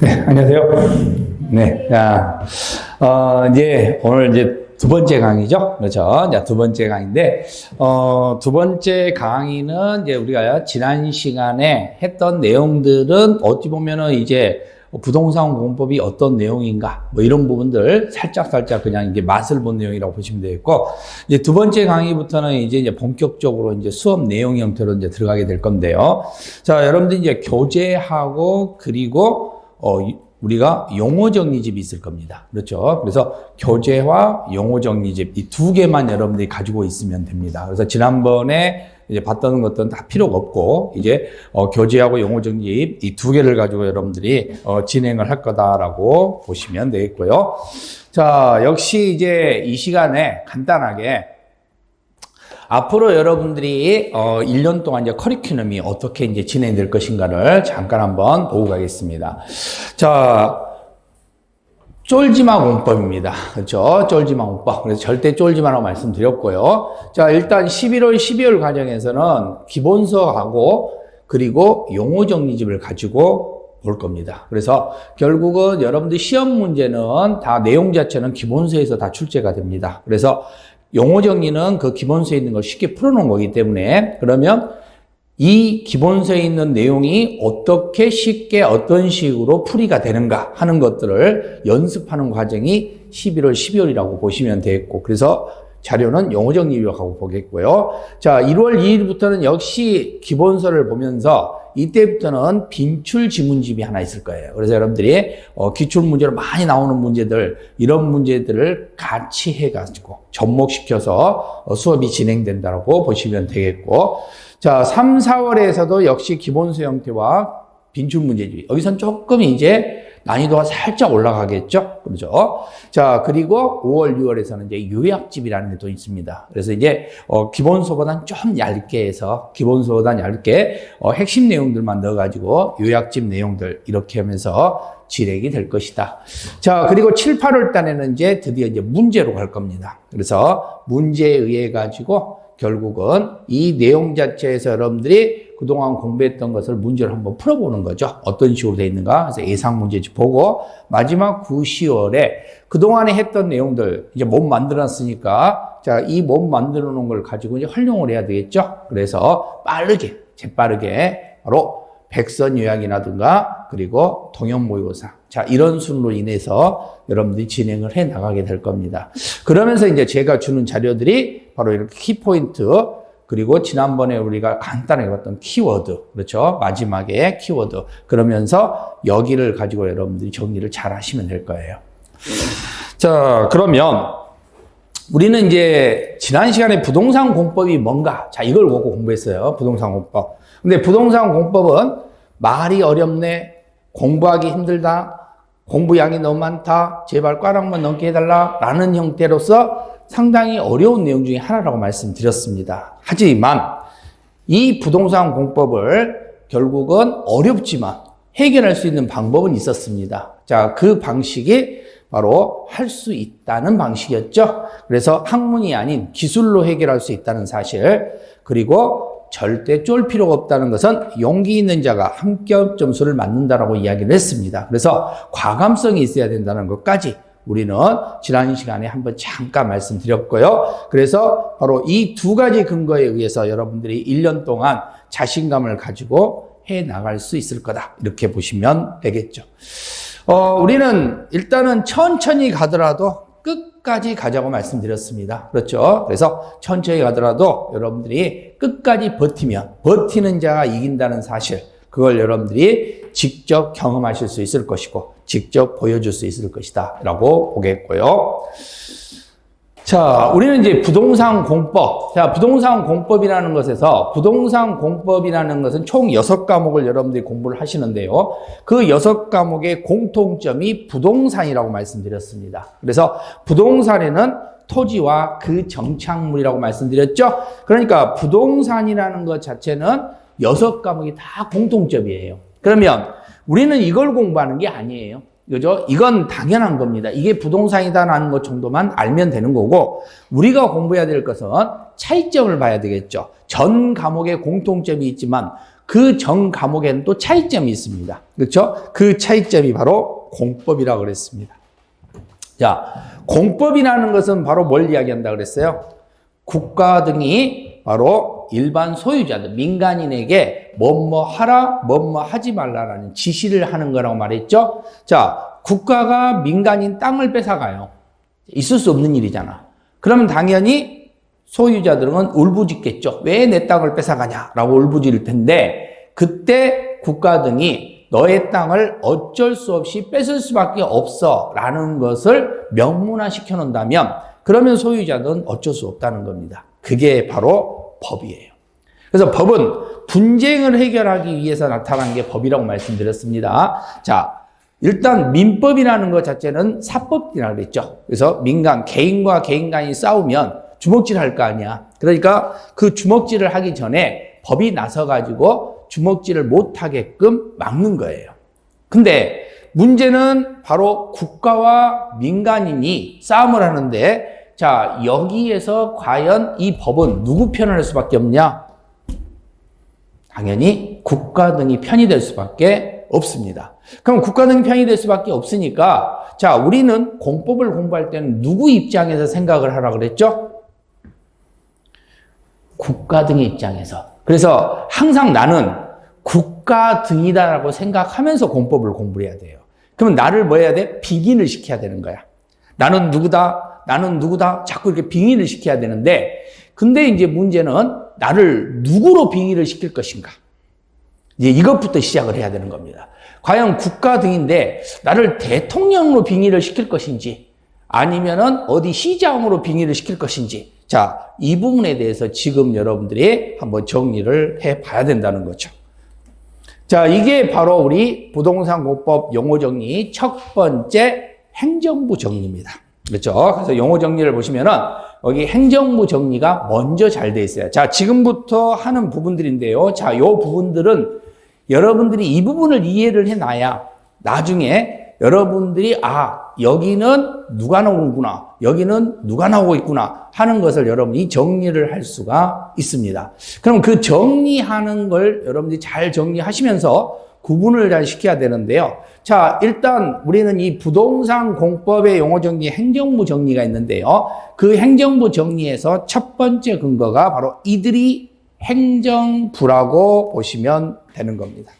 네, 안녕하세요. 네, 자, 이제 오늘 이제 두 번째 강의죠. 그렇죠. 자, 두 번째 강의인데, 두 번째 강의는 이제 우리가 지난 시간에 했던 내용들은 어찌 보면은 이제 부동산 공법이 어떤 내용인가, 뭐 이런 부분들 살짝 그냥 이제 맛을 본 내용이라고 보시면 되겠고, 이제 두 번째 강의부터는 이제 본격적으로 이제 수업 내용 형태로 이제 들어가게 될 건데요. 자, 여러분들 이제 교재하고 그리고 우리가 용어 정리집이 있을 겁니다. 그렇죠. 그래서 교재와 용어 정리집 이 두 개만 여러분들이 가지고 있으면 됩니다. 그래서 지난번에 이제 봤던 것들은 다 필요가 없고 이제 교재하고 용어 정리집 이 두 개를 가지고 여러분들이 진행을 할 거다라고 보시면 되겠고요. 자, 역시 이제 이 시간에 간단하게 앞으로 여러분들이 1년 동안 이제 커리큘럼이 어떻게 이제 진행될 것인가를 잠깐 한번 보고 가겠습니다. 자, 쫄지마 공법입니다. 그렇죠? 쫄지마 공법. 그래서 절대 쫄지 마라고 말씀드렸고요. 자, 일단 11월, 12월 과정에서는 기본서하고 그리고 용어 정리집을 가지고 볼 겁니다. 그래서 결국은 여러분들 시험 문제는 다 내용 자체는 기본서에서 다 출제가 됩니다. 그래서 용어 정리는 그 기본서에 있는 걸 쉽게 풀어놓은 거기 때문에 그러면 이 기본서에 있는 내용이 어떻게 쉽게 어떤 식으로 풀이가 되는가 하는 것들을 연습하는 과정이 11월, 12월이라고 보시면 되겠고 그래서 자료는 용어 정리라고 보겠고요. 자, 1월 2일부터는 역시 기본서를 보면서 이때부터는 빈출 지문집이 하나 있을 거예요. 그래서 여러분들이 기출 문제로 많이 나오는 문제들 이런 문제들을 같이 해가지고 접목시켜서 수업이 진행된다고 보시면 되겠고 자 3, 4월에서도 역시 기본서 형태와 빈출 문제집 여기선 조금 이제 난이도가 살짝 올라가겠죠? 그렇죠? 자, 그리고 5월, 6월에서는 이제 요약집이라는 게 또 있습니다. 그래서 이제, 기본서보다는 좀 얇게 해서, 기본서보다는 얇게, 핵심 내용들만 넣어가지고, 요약집 내용들, 이렇게 하면서 진행이 될 것이다. 자, 그리고 7, 8월 달에는 이제 드디어 이제 문제로 갈 겁니다. 그래서 문제에 의해 가지고, 결국은 이 내용 자체에서 여러분들이 그동안 공부했던 것을 문제를 한번 풀어보는 거죠. 어떤 식으로 되어 있는가. 그래서 예상 문제집 보고 마지막 9, 10월에 그동안에 했던 내용들 이제 몸 만들었으니까 자, 이 몸 만들어 놓은 걸 가지고 이제 활용을 해야 되겠죠. 그래서 빠르게, 재빠르게 바로 백선 요약이라든가 그리고 동형 모의고사. 자, 이런 순으로 인해서 여러분들이 진행을 해 나가게 될 겁니다. 그러면서 이제 제가 주는 자료들이 바로 이렇게 키포인트 그리고 지난번에 우리가 간단하게 봤던 키워드, 그렇죠? 마지막에 키워드. 그러면서 여기를 가지고 여러분들이 정리를 잘 하시면 될 거예요. 자, 그러면 우리는 이제 지난 시간에 부동산 공법이 뭔가? 자, 이걸 보고 공부했어요. 부동산 공법. 근데 부동산 공법은 말이 어렵네, 공부하기 힘들다, 공부량이 너무 많다, 제발 꽈락만 넘게 해달라 라는 형태로서 상당히 어려운 내용 중에 하나라고 말씀드렸습니다. 하지만 이 부동산 공법을 결국은 어렵지만 해결할 수 있는 방법은 있었습니다. 자, 그 방식이 바로 할 수 있다는 방식이었죠. 그래서 학문이 아닌 기술로 해결할 수 있다는 사실 그리고 절대 쫄 필요가 없다는 것은 용기 있는 자가 합격 점수를 맞는다라고 이야기를 했습니다. 그래서 과감성이 있어야 된다는 것까지 우리는 지난 시간에 한번 잠깐 말씀드렸고요. 그래서 바로 이 두 가지 근거에 의해서 여러분들이 1년 동안 자신감을 가지고 해 나갈 수 있을 거다. 이렇게 보시면 되겠죠. 우리는 일단은 천천히 가더라도 끝까지 가자고 말씀드렸습니다. 그렇죠? 그래서 천천히 가더라도 여러분들이 끝까지 버티는 자가 이긴다는 사실, 그걸 여러분들이 직접 경험하실 수 있을 것이고, 직접 보여줄 수 있을 것이다. 라고 보겠고요. 자, 우리는 이제 부동산 공법. 자, 부동산 공법이라는 것에서, 부동산 공법이라는 것은 총 6과목을 여러분들이 공부를 하시는데요. 그 6과목의 공통점이 부동산이라고 말씀드렸습니다. 그래서 부동산에는 토지와 그 정착물이라고 말씀드렸죠. 그러니까 부동산이라는 것 자체는 6과목이 다 공통점이에요. 그러면 우리는 이걸 공부하는 게 아니에요. 그죠? 이건 당연한 겁니다. 이게 부동산이다라는 것 정도만 알면 되는 거고, 우리가 공부해야 될 것은 차이점을 봐야 되겠죠. 전 과목에 공통점이 있지만 그 정 과목에는 또 차이점이 있습니다. 그렇죠? 그 차이점이 바로 공법이라고 그랬습니다. 자, 공법이라는 것은 바로 뭘 이야기한다 그랬어요? 국가 등이 바로 일반 소유자들, 민간인에게 뭐뭐 하라, 뭐뭐 하지 말라라는 지시를 하는 거라고 말했죠? 자, 국가가 민간인 땅을 뺏어가요. 있을 수 없는 일이잖아. 그러면 당연히 소유자들은 울부짖겠죠. 왜 내 땅을 뺏어가냐라고 울부짖을 텐데, 그때 국가 등이 너의 땅을 어쩔 수 없이 뺏을 수밖에 없어 라는 것을 명문화시켜 놓는다면, 그러면 소유자들은 어쩔 수 없다는 겁니다. 그게 바로 법이에요. 그래서 법은 분쟁을 해결하기 위해서 나타난 게 법이라고 말씀드렸습니다. 자, 일단 민법이라는 것 자체는 사법이라고 그랬죠. 그래서 민간, 개인과 개인 간이 싸우면 주먹질 할 거 아니야. 그러니까 그 주먹질을 하기 전에 법이 나서가지고 주먹질을 못하게끔 막는 거예요. 근데 문제는 바로 국가와 민간인이 싸움을 하는데, 자, 여기에서 과연 이 법은 누구 편을 할 수밖에 없냐? 당연히 국가 등이 편이 될 수밖에 없습니다. 그럼 국가 등이 편이 될 수밖에 없으니까, 자, 우리는 공법을 공부할 때는 누구 입장에서 생각을 하라 그랬죠? 국가 등의 입장에서. 그래서 항상 나는 국가 등이다라고 생각하면서 공법을 공부를 해야 돼요. 그러면 나를 뭐 해야 돼? 빙의를 시켜야 되는 거야. 나는 누구다? 나는 누구다? 자꾸 이렇게 빙의를 시켜야 되는데, 근데 이제 문제는 나를 누구로 빙의를 시킬 것인가? 이제 이것부터 시작을 해야 되는 겁니다. 과연 국가 등인데 나를 대통령으로 빙의를 시킬 것인지, 아니면은 어디 시장으로 빙의를 시킬 것인지, 자, 이 부분에 대해서 지금 여러분들이 한번 정리를 해 봐야 된다는 거죠. 자, 이게 바로 우리 부동산공법 용어 정리 첫 번째 행정부 정리입니다. 그렇죠? 그래서 용어 정리를 보시면은 여기 행정부 정리가 먼저 잘 돼 있어요. 자, 지금부터 하는 부분들인데요. 자, 요 부분들은 여러분들이 이 부분을 이해를 해놔야 나중에 여러분들이 여기는 누가 나오는구나, 여기는 누가 나오고 있구나 하는 것을 여러분이 정리를 할 수가 있습니다. 그럼 그 정리하는 걸 여러분들이 잘 정리하시면서 구분을 잘 시켜야 되는데요. 자, 일단 우리는 이 부동산 공법의 용어 정리, 행정부 정리가 있는데요. 그 행정부 정리에서 첫 번째 근거가 바로 이들이 행정부라고 보시면 되는 겁니다.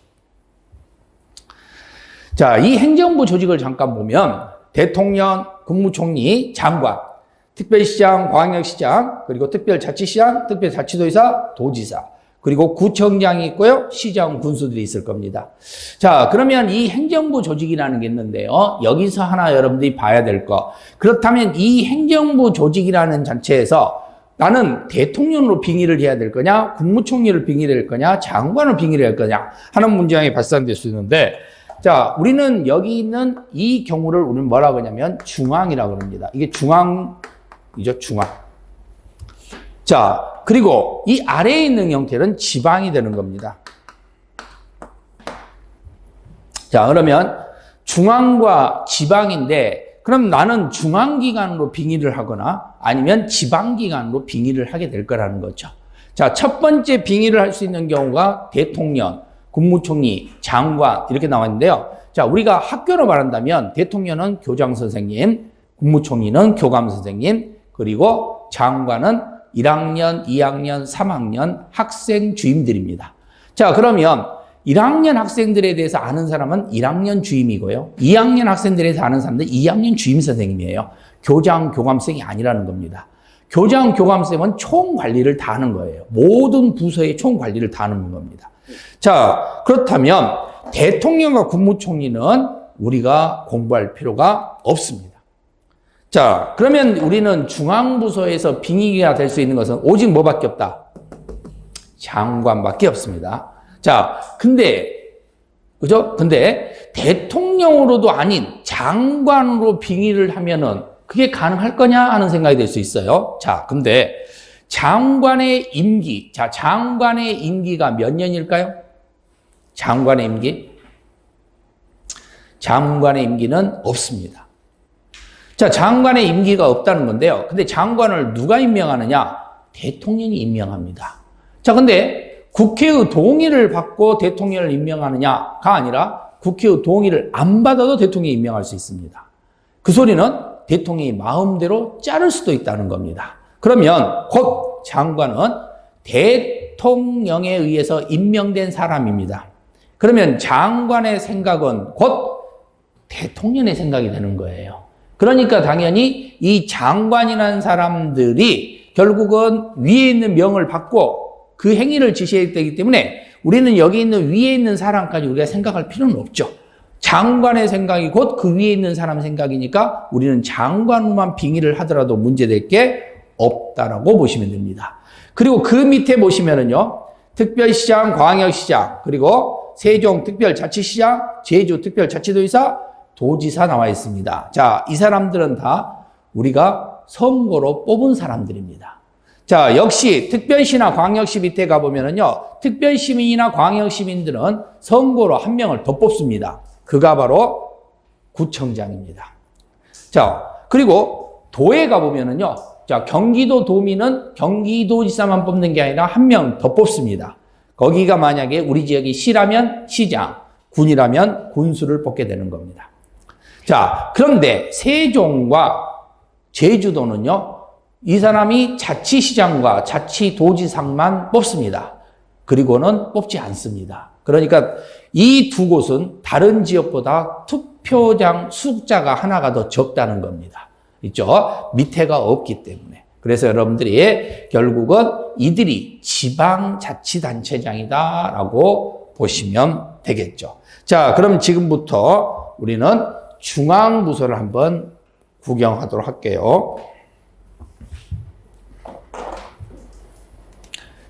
자, 이 행정부 조직을 잠깐 보면 대통령, 국무총리, 장관, 특별시장, 광역시장, 그리고 특별자치시장, 특별자치도지사, 도지사, 그리고 구청장이 있고요. 시장, 군수들이 있을 겁니다. 자, 그러면 이 행정부 조직이라는 게 있는데요. 여기서 하나 여러분들이 봐야 될 거. 그렇다면 이 행정부 조직이라는 자체에서 나는 대통령으로 빙의를 해야 될 거냐, 국무총리를 빙의를 할 거냐, 장관을 빙의를 할 거냐 하는 문제가 발생될 수 있는데, 자, 우리는 여기 있는 이 경우를 우리는 뭐라고 하냐면 중앙이라고 합니다. 이게 중앙이죠, 중앙. 자, 그리고 이 아래에 있는 형태는 지방이 되는 겁니다. 자, 그러면 중앙과 지방인데, 그럼 나는 중앙기관으로 빙의를 하거나 아니면 지방기관으로 빙의를 하게 될 거라는 거죠. 자, 첫 번째 빙의를 할 수 있는 경우가 대통령, 국무총리, 장관 이렇게 나와 있는데요. 자, 우리가 학교로 말한다면 대통령은 교장 선생님, 국무총리는 교감 선생님, 그리고 장관은 1학년, 2학년, 3학년 학생 주임들입니다. 자, 그러면 1학년 학생들에 대해서 아는 사람은 1학년 주임이고요. 2학년 학생들에 대해서 아는 사람들은 2학년 주임 선생님이에요. 교장, 교감생이 아니라는 겁니다. 교장, 교감생은 총 관리를 다 하는 거예요. 모든 부서의 총 관리를 다 하는 겁니다. 자, 그렇다면 대통령과 국무총리는 우리가 공부할 필요가 없습니다. 자, 그러면 우리는 중앙부서에서 빙의가 될 수 있는 것은 오직 뭐밖에 없다? 장관밖에 없습니다. 자, 그죠? 근데 대통령으로도 아닌 장관으로 빙의를 하면은 그게 가능할 거냐 하는 생각이 들 수 있어요. 자, 근데 장관의 임기, 자, 장관의 임기가 몇 년일까요? 장관의 임기? 장관의 임기는 없습니다. 자, 장관의 임기가 없다는 건데요. 근데 장관을 누가 임명하느냐? 대통령이 임명합니다. 자, 근데 국회의 동의를 받고 대통령을 임명하느냐가 아니라 국회의 동의를 안 받아도 대통령이 임명할 수 있습니다. 그 소리는 대통령이 마음대로 자를 수도 있다는 겁니다. 그러면 곧 장관은 대통령에 의해서 임명된 사람입니다. 그러면 장관의 생각은 곧 대통령의 생각이 되는 거예요. 그러니까 당연히 이 장관이라는 사람들이 결국은 위에 있는 명을 받고 그 행위를 지시해야 되기 때문에 우리는 여기 있는 위에 있는 사람까지 우리가 생각할 필요는 없죠. 장관의 생각이 곧 그 위에 있는 사람 생각이니까 우리는 장관만 빙의를 하더라도 문제될 게 없다라고 보시면 됩니다. 그리고 그 밑에 보시면은요, 특별시장, 광역시장, 그리고 세종특별자치시장, 제주특별자치도지사, 도지사 나와 있습니다. 자, 이 사람들은 다 우리가 선거로 뽑은 사람들입니다. 자, 역시 특별시나 광역시 밑에 가보면은요, 특별시민이나 광역시민들은 선거로 한 명을 더 뽑습니다. 그가 바로 구청장입니다. 자, 그리고 도에 가보면은요, 자, 경기도 도민은 경기도지사만 뽑는 게 아니라 한 명 더 뽑습니다. 거기가 만약에 우리 지역이 시라면 시장, 군이라면 군수를 뽑게 되는 겁니다. 자, 그런데 세종과 제주도는요, 이 사람이 자치시장과 자치도지사만 뽑습니다. 그리고는 뽑지 않습니다. 그러니까 이 두 곳은 다른 지역보다 투표장 숫자가 하나가 더 적다는 겁니다. 있죠? 밑에가 없기 때문에. 그래서 여러분들이 결국은 이들이 지방자치단체장이다라고 보시면 되겠죠. 자, 그럼 지금부터 우리는 중앙부서를 한번 구경하도록 할게요.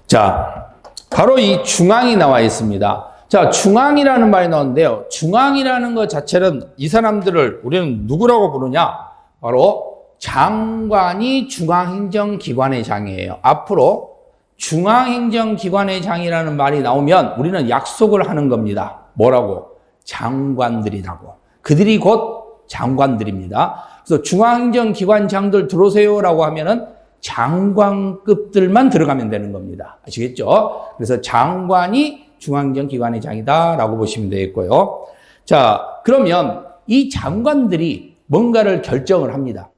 자, 바로 이 중앙이 나와 있습니다. 자, 중앙이라는 말이 나오는데요. 중앙이라는 것 자체는 이 사람들을 우리는 누구라고 부르냐? 바로 장관이 중앙행정기관의 장이에요. 앞으로 중앙행정기관의 장이라는 말이 나오면 우리는 약속을 하는 겁니다. 뭐라고? 장관들이라고. 그들이 곧 장관들입니다. 그래서 중앙행정기관장들 들어오세요라고 하면은 장관급들만 들어가면 되는 겁니다. 아시겠죠? 그래서 장관이 중앙행정기관의 장이다라고 보시면 되겠고요. 자, 그러면 이 장관들이 뭔가를 결정을 합니다.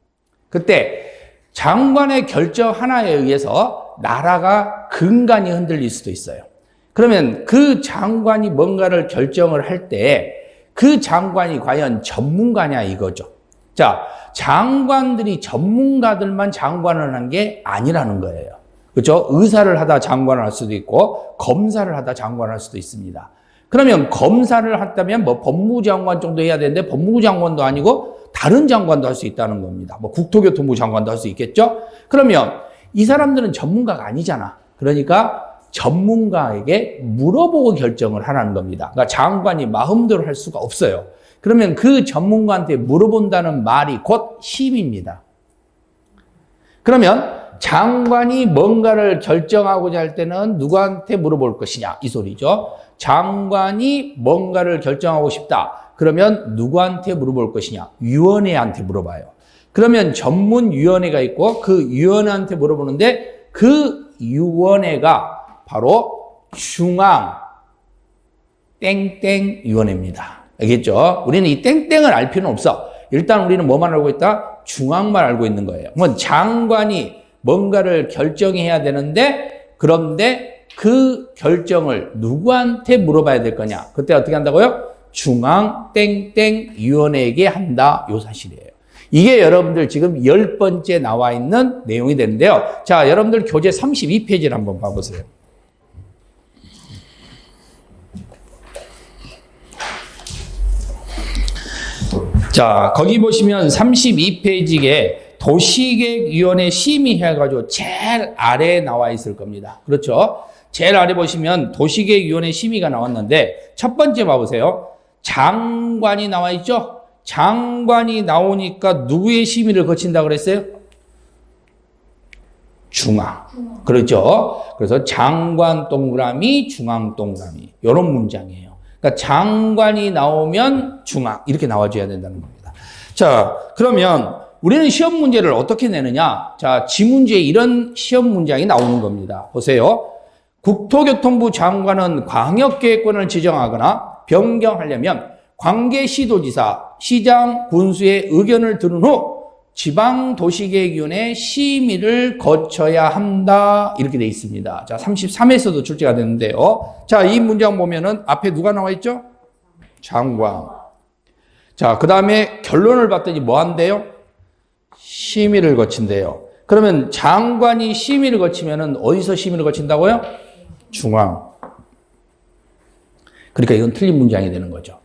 그때 장관의 결정 하나에 의해서 나라가 근간이 흔들릴 수도 있어요. 그러면 그 장관이 뭔가를 결정을 할 때 그 장관이 과연 전문가냐 이거죠. 자, 장관들이 전문가들만 장관을 한 게 아니라는 거예요. 그렇죠? 의사를 하다 장관을 할 수도 있고 검사를 하다 장관을 할 수도 있습니다. 그러면 검사를 했다면 뭐 법무장관 정도 해야 되는데 법무부 장관도 아니고 다른 장관도 할 수 있다는 겁니다. 뭐 국토교통부 장관도 할 수 있겠죠? 그러면 이 사람들은 전문가가 아니잖아. 그러니까 전문가에게 물어보고 결정을 하라는 겁니다. 그러니까 장관이 마음대로 할 수가 없어요. 그러면 그 전문가한테 물어본다는 말이 곧 힘입니다. 그러면 장관이 뭔가를 결정하고자 할 때는 누구한테 물어볼 것이냐 이 소리죠. 장관이 뭔가를 결정하고 싶다. 그러면 누구한테 물어볼 것이냐? 위원회한테 물어봐요. 그러면 전문위원회가 있고 그 위원회한테 물어보는데 그 위원회가 바로 중앙 땡땡위원회입니다. 알겠죠? 우리는 이 땡땡을 알 필요는 없어. 일단 우리는 뭐만 알고 있다? 중앙만 알고 있는 거예요. 뭐 장관이 뭔가를 결정해야 되는데 그런데 그 결정을 누구한테 물어봐야 될 거냐? 그때 어떻게 한다고요? 중앙 땡땡위원회에게 한다. 요 사실이에요. 이게 여러분들 지금 10번째 나와 있는 내용이 되는데요. 자, 여러분들 교재 32페이지를 한번 봐보세요. 자, 거기 보시면 32페이지에 도시계획위원회 심의해가지고 제일 아래에 나와 있을 겁니다. 그렇죠? 제일 아래 보시면 도시계획위원회 심의가 나왔는데 첫 번째 봐보세요. 장관이 나와 있죠? 장관이 나오니까 누구의 심의를 거친다고 그랬어요? 중앙. 그렇죠? 그래서 장관 동그라미, 중앙 동그라미. 이런 문장이에요. 그러니까 장관이 나오면 중앙. 이렇게 나와줘야 된다는 겁니다. 자, 그러면 우리는 시험 문제를 어떻게 내느냐? 자, 지문제에 이런 시험 문장이 나오는 겁니다. 보세요. 국토교통부 장관은 광역계획권을 지정하거나 변경하려면 관계시도지사, 시장, 군수의 의견을 들은 후 지방도시계획위원회 심의를 거쳐야 한다. 이렇게 되어 있습니다. 자, 33에서도 출제가 되는데요. 자, 이 문장 보면은 앞에 누가 나와 있죠? 장관. 자, 그 다음에 결론을 봤더니 뭐 한대요? 심의를 거친대요. 그러면 장관이 심의를 거치면은 어디서 심의를 거친다고요? 중앙. 그러니까 이건 틀린 문장이 되는 거죠.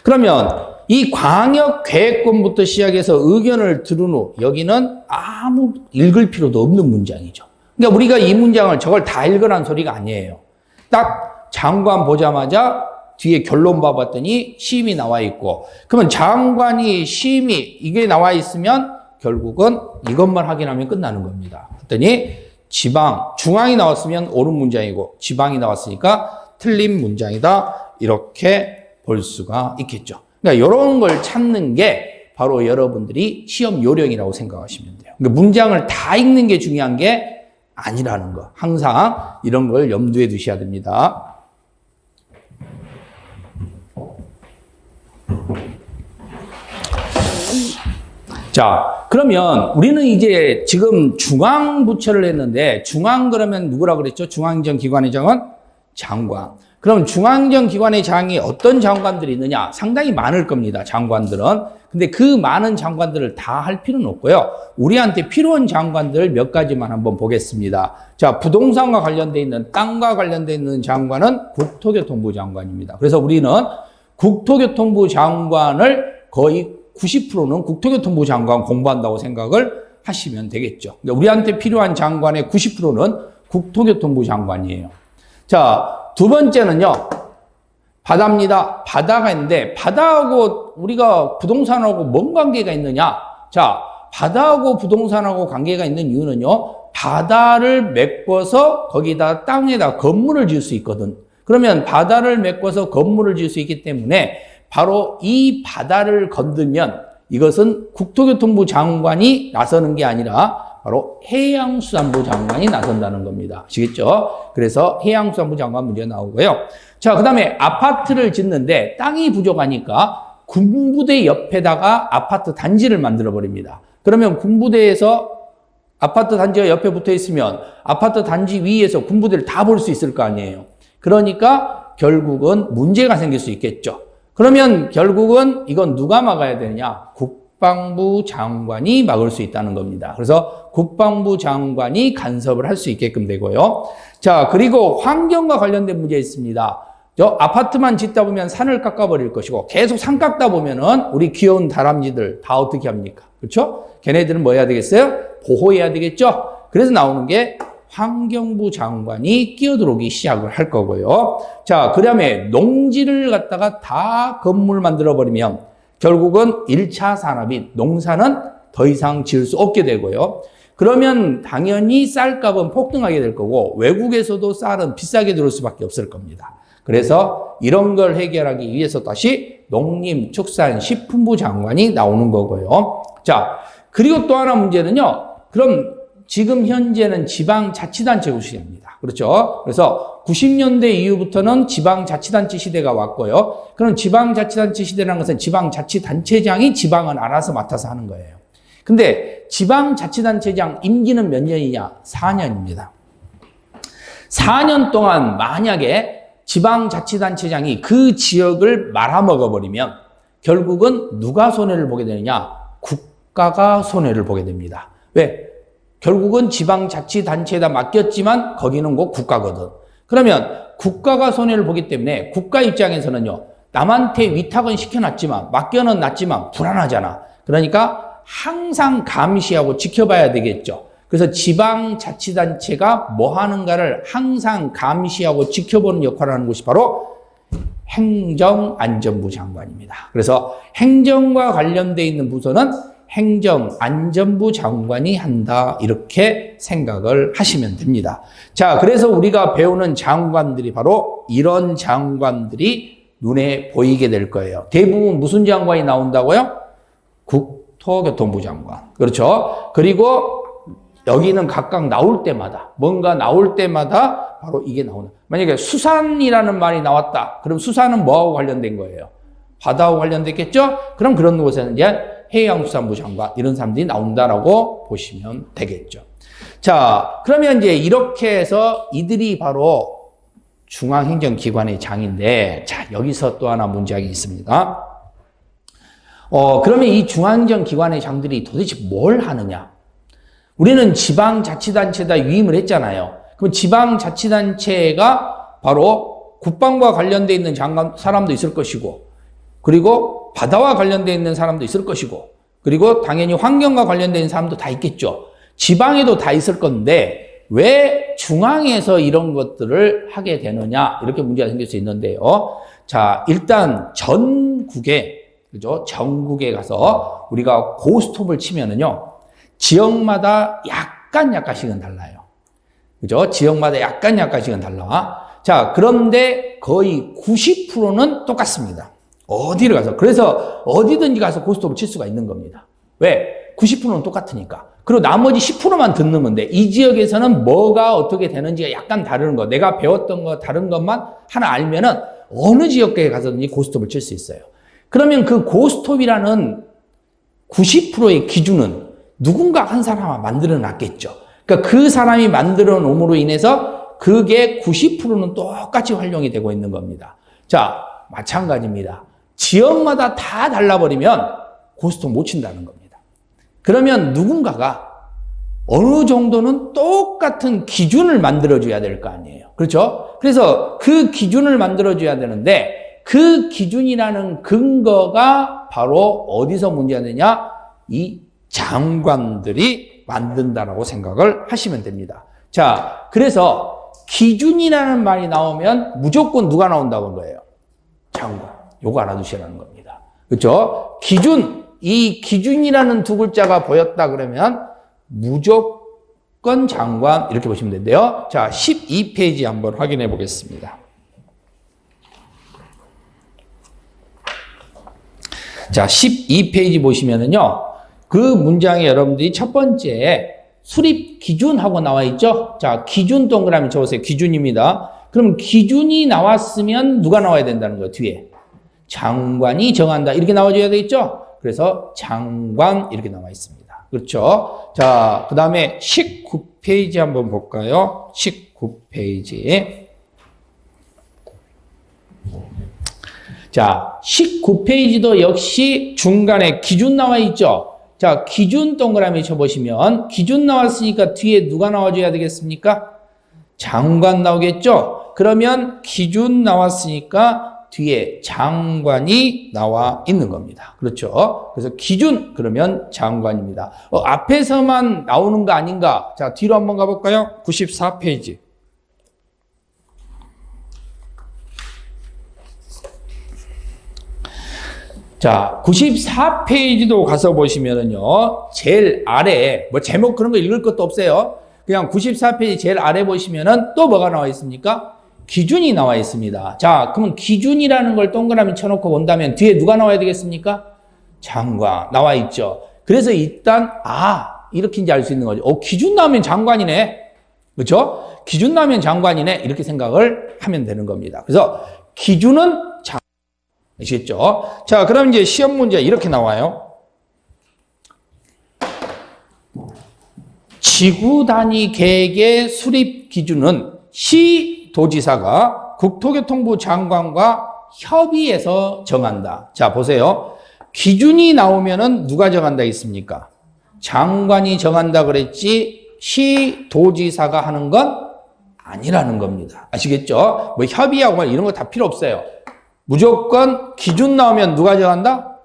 그러면 이 광역계획권부터 시작해서 의견을 들은 후 여기는 아무 읽을 필요도 없는 문장이죠. 그러니까 우리가 이 문장을 저걸 다 읽으라는 소리가 아니에요. 딱 장관 보자마자 뒤에 결론 봐봤더니 심의 나와 있고, 그러면 장관이 심의 이게 나와 있으면 결국은 이것만 확인하면 끝나는 겁니다. 그랬더니 지방, 중앙이 나왔으면 옳은 문장이고 지방이 나왔으니까 틀린 문장이다. 이렇게 볼 수가 있겠죠. 그러니까 이런 걸 찾는 게 바로 여러분들이 시험 요령이라고 생각하시면 돼요. 그러니까 문장을 다 읽는 게 중요한 게 아니라는 거. 항상 이런 걸 염두에 두셔야 됩니다. 자, 그러면 우리는 이제 지금 중앙부처를 했는데 중앙 그러면 누구라고 그랬죠? 중앙행정기관의 장은 장관. 그럼 중앙행정기관의 장이 어떤 장관들이 있느냐? 상당히 많을 겁니다. 장관들은. 근데 그 많은 장관들을 다 할 필요는 없고요. 우리한테 필요한 장관들 몇 가지만 한번 보겠습니다. 자, 부동산과 관련돼 있는 땅과 관련돼 있는 장관은 국토교통부 장관입니다. 그래서 우리는 국토교통부 장관을 거의 90%는 국토교통부 장관 공부한다고 생각을 하시면 되겠죠. 그러니까 우리한테 필요한 장관의 90%는 국토교통부 장관이에요. 자, 두 번째는요, 바다입니다. 바다가 있는데, 바다하고 우리가 부동산하고 뭔 관계가 있느냐? 자, 바다하고 부동산하고 관계가 있는 이유는요, 바다를 메꿔서 거기다 땅에다 건물을 지을 수 있거든. 그러면 바다를 메꿔서 건물을 지을 수 있기 때문에 바로 이 바다를 건들면 이것은 국토교통부 장관이 나서는 게 아니라 바로 해양수산부 장관이 나선다는 겁니다. 아시겠죠? 그래서 해양수산부 장관 문제 나오고요. 자, 그 다음에 아파트를 짓는데 땅이 부족하니까 군부대 옆에다가 아파트 단지를 만들어 버립니다. 그러면 군부대에서 아파트 단지가 옆에 붙어 있으면 아파트 단지 위에서 군부대를 다 볼 수 있을 거 아니에요. 그러니까 결국은 문제가 생길 수 있겠죠. 그러면 결국은 이건 누가 막아야 되느냐? 국방부 장관이 막을 수 있다는 겁니다. 그래서 국방부 장관이 간섭을 할 수 있게끔 되고요. 자, 그리고 환경과 관련된 문제 있습니다. 저 아파트만 짓다 보면 산을 깎아버릴 것이고 계속 산 깎다 보면은 우리 귀여운 다람쥐들 다 어떻게 합니까? 그렇죠? 걔네들은 뭐 해야 되겠어요? 보호해야 되겠죠? 그래서 나오는 게 환경부 장관이 끼어들어오기 시작을 할 거고요. 자, 그 다음에 농지를 갖다가 다 건물 만들어버리면 결국은 1차 산업인 농사는 더 이상 지을 수 없게 되고요. 그러면 당연히 쌀값은 폭등하게 될 거고 외국에서도 쌀은 비싸게 들어올 수밖에 없을 겁니다. 그래서 이런 걸 해결하기 위해서 다시 농림축산식품부 장관이 나오는 거고요. 자, 그리고 또 하나 문제는요. 그럼 지금 현재는 지방자치단체 구시대입니다. 그렇죠? 그래서 90년대 이후부터는 지방자치단체 시대가 왔고요. 그럼 지방자치단체 시대라는 것은 지방자치단체장이 지방을 알아서 맡아서 하는 거예요. 근데 지방자치단체장 임기는 몇 년이냐? 4년입니다. 4년 동안 만약에 지방자치단체장이 그 지역을 말아먹어버리면 결국은 누가 손해를 보게 되느냐? 국가가 손해를 보게 됩니다. 왜? 결국은 지방자치단체에다 맡겼지만 거기는 곧 국가거든. 그러면 국가가 손해를 보기 때문에 국가 입장에서는요. 남한테 위탁은 시켜놨지만 맡겨는 놨지만 불안하잖아. 그러니까 항상 감시하고 지켜봐야 되겠죠. 그래서 지방자치단체가 뭐 하는가를 항상 감시하고 지켜보는 역할을 하는 곳이 바로 행정안전부 장관입니다. 그래서 행정과 관련되어 있는 부서는 행정안전부 장관이 한다. 이렇게 생각을 하시면 됩니다. 자, 그래서 우리가 배우는 장관들이 바로 이런 장관들이 눈에 보이게 될 거예요. 대부분 무슨 장관이 나온다고요? 국토교통부 장관. 그렇죠? 그리고 여기는 각각 나올 때마다, 뭔가 나올 때마다 바로 이게 나오는. 만약에 수산이라는 말이 나왔다. 그럼 수산은 뭐하고 관련된 거예요? 바다하고 관련됐겠죠? 그럼 그런 곳에는 이제 해양수산부 장관 이런 사람들이 나온다라고 보시면 되겠죠. 자, 그러면 이제 이렇게 해서 이들이 바로 중앙행정기관의 장인데, 자, 여기서 또 하나 문제가 있습니다. 그러면 이 중앙행정기관의 장들이 도대체 뭘 하느냐? 우리는 지방자치단체에다 위임을 했잖아요. 그럼 지방자치단체가 바로 국방과 관련되어 있는 사람도 있을 것이고, 그리고 바다와 관련되어 있는 사람도 있을 것이고, 그리고 당연히 환경과 관련되어 있는 사람도 다 있겠죠. 지방에도 다 있을 건데 왜 중앙에서 이런 것들을 하게 되느냐, 이렇게 문제가 생길 수 있는데요. 자, 일단 전국에, 그죠? 전국에 가서 우리가 고스톱을 치면은요, 지역마다 약간씩은 달라요. 그죠? 지역마다 약간씩은 달라. 자, 그런데 거의 90%는 똑같습니다. 어디를 가서. 그래서 어디든지 가서 고스톱을 칠 수가 있는 겁니다. 왜? 90%는 똑같으니까. 그리고 나머지 10%만 듣는 데, 이 지역에서는 뭐가 어떻게 되는지가 약간 다른 거, 내가 배웠던 거 다른 것만 하나 알면은 어느 지역에 가서든지 고스톱을 칠 수 있어요. 그러면 그 고스톱이라는 90%의 기준은 누군가 한 사람이 만들어 놨겠죠. 그러니까 그 사람이 만들어 놓음으로 인해서 그게 90%는 똑같이 활용이 되고 있는 겁니다. 자, 마찬가지입니다. 지역마다 다 달라버리면 고스톱 못 친다는 겁니다. 그러면 누군가가 어느 정도는 똑같은 기준을 만들어줘야 될 거 아니에요. 그렇죠? 그래서 그 기준을 만들어줘야 되는데 그 기준이라는 근거가 바로 어디서 문제가 되냐? 이 장관들이 만든다라고 생각을 하시면 됩니다. 자, 그래서 기준이라는 말이 나오면 무조건 누가 나온다고 한 거예요? 장관. 요거 알아두시라는 겁니다. 그렇죠? 기준, 이 기준이라는 두 글자가 보였다 그러면 무조건 장관, 이렇게 보시면 되는데요. 자, 12페이지 한번 확인해 보겠습니다. 자, 12페이지 보시면은요, 그 문장에 여러분들이 첫 번째 수립 기준하고 나와 있죠? 자, 기준 동그라미 쳐보세요. 기준입니다. 그럼 기준이 나왔으면 누가 나와야 된다는 거예요, 뒤에. 장관이 정한다. 이렇게 나와줘야 되겠죠? 그래서 장관 이렇게 나와 있습니다. 그렇죠? 자, 그 다음에 19페이지 한번 볼까요? 19페이지. 자, 19페이지도 역시 중간에 기준 나와 있죠? 자, 기준 동그라미 쳐보시면 기준 나왔으니까 뒤에 누가 나와줘야 되겠습니까? 장관 나오겠죠? 그러면 기준 나왔으니까 뒤에 장관이 나와 있는 겁니다. 그렇죠? 그래서 기준 그러면 장관입니다. 앞에서만 나오는 거 아닌가? 자, 뒤로 한번 가볼까요? 94페이지. 자, 94페이지도 가서 보시면은요, 제일 아래, 뭐 제목 그런 거 읽을 것도 없어요. 그냥 94페이지 제일 아래 보시면은 또 뭐가 나와 있습니까? 기준이 나와 있습니다. 자, 그러면 기준이라는 걸 동그라미 쳐놓고 본다면 뒤에 누가 나와야 되겠습니까? 장관 나와 있죠. 그래서 일단 이렇게 이제 알 수 있는 거죠. 기준 나오면 장관이네. 그렇죠? 기준 나오면 장관이네. 이렇게 생각을 하면 되는 겁니다. 그래서 기준은 장관. 아시겠죠? 자, 그럼 이제 시험 문제 이렇게 나와요. 지구 단위 계획의 수립 기준은 시도지사가 국토교통부 장관과 협의해서 정한다. 자, 보세요. 기준이 나오면은 누가 정한다 했습니까? 장관이 정한다 그랬지 시도지사가 하는 건 아니라는 겁니다. 아시겠죠? 뭐 협의하고 말 이런 거 다 필요 없어요. 무조건 기준 나오면 누가 정한다?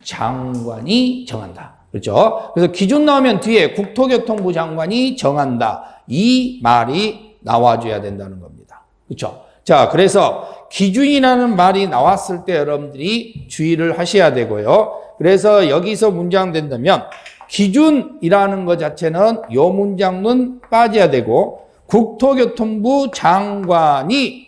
장관이 정한다. 그렇죠? 그래서 기준 나오면 뒤에 국토교통부 장관이 정한다. 이 말이 나와줘야 된다는 겁니다. 그렇죠? 자, 그래서 기준이라는 말이 나왔을 때 여러분들이 주의를 하셔야 되고요. 그래서 여기서 문장 된다면 기준이라는 것 자체는 이 문장은 빠져야 되고 국토교통부 장관이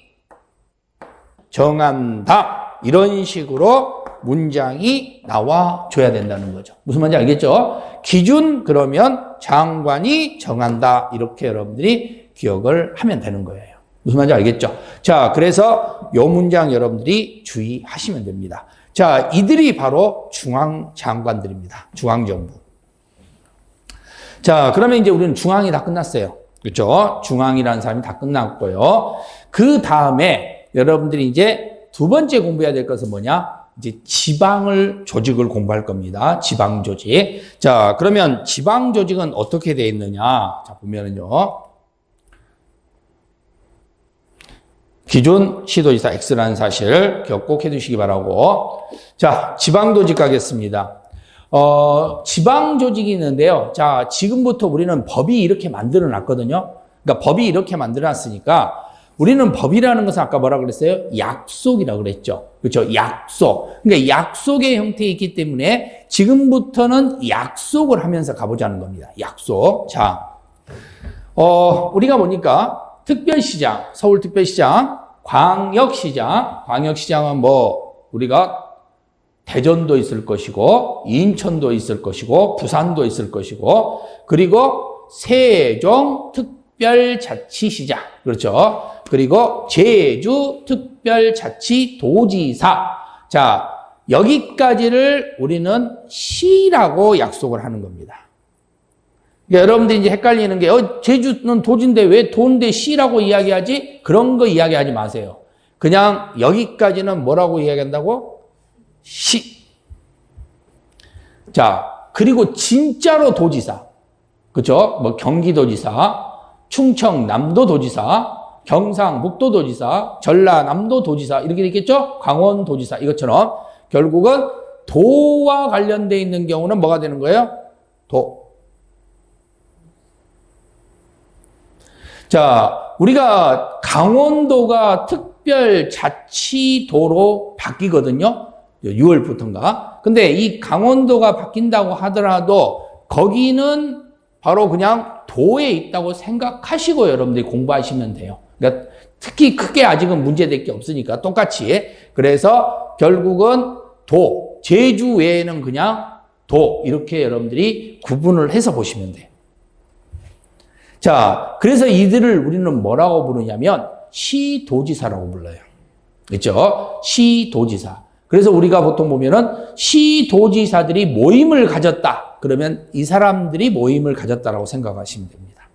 정한다. 이런 식으로 문장이 나와줘야 된다는 거죠. 무슨 말인지 알겠죠? 기준 그러면 장관이 정한다. 이렇게 여러분들이 기억을 하면 되는 거예요. 무슨 말인지 알겠죠? 자, 그래서 요 문장 여러분들이 주의하시면 됩니다. 자, 이들이 바로 중앙장관들입니다. 중앙정부. 자, 그러면 이제 우리는 중앙이 다 끝났어요. 그렇죠? 중앙이라는 사람이 다 끝났고요. 그 다음에 여러분들이 이제 두 번째 공부해야 될 것은 뭐냐? 이제 조직을 공부할 겁니다. 지방 조직. 자, 그러면 지방 조직은 어떻게 되어 있느냐? 자, 보면은요. 기존 시도지사 X라는 사실 기억 꼭 해두시기 바라고. 자, 지방 조직 가겠습니다. 지방 조직이 있는데요. 자, 지금부터 우리는 법이 이렇게 만들어 놨거든요. 그러니까 법이 이렇게 만들어 놨으니까 우리는 법이라는 것은 아까 뭐라 그랬어요? 약속이라고 그랬죠. 그렇죠? 약속. 그러니까 약속의 형태에 있기 때문에 지금부터는 약속을 하면서 가보자는 겁니다. 약속. 자, 우리가 보니까 특별시장, 서울특별시장, 광역시장은 뭐 우리가 대전도 있을 것이고 인천도 있을 것이고 부산도 있을 것이고 그리고 세종특별자치시장, 그렇죠? 그리고 제주특별자치도지사. 자, 여기까지를 우리는 시라고 약속을 하는 겁니다. 그러니까 여러분들이 이제 헷갈리는 게 제주는 도지인데 왜 도인데 시라고 이야기하지? 그런 거 이야기하지 마세요. 그냥 여기까지는 뭐라고 이야기한다고? 시. 자, 그리고 진짜로 도지사. 그죠? 뭐 경기도지사, 충청남도도지사, 경상북도도지사, 전라남도도지사 이렇게 되겠죠? 강원도지사 이것처럼 결국은 도와 관련되어 있는 경우는 뭐가 되는 거예요? 도. 자, 우리가 강원도가 특별자치도로 바뀌거든요. 6월부터인가. 근데 이 강원도가 바뀐다고 하더라도 거기는 바로 그냥 도에 있다고 생각하시고 여러분들이 공부하시면 돼요. 그러니까 특히 크게 아직은 문제될 게 없으니까 똑같이. 그래서 결국은 도, 제주 외에는 그냥 도 이렇게 여러분들이 구분을 해서 보시면 돼요. 자, 그래서 이들을 우리는 뭐라고 부르냐면 시도지사라고 불러요. 그렇죠? 시도지사. 그래서 우리가 보통 보면은 시도지사들이 모임을 가졌다. 그러면 이 사람들이 모임을 가졌다라고 생각하시면 됩니다.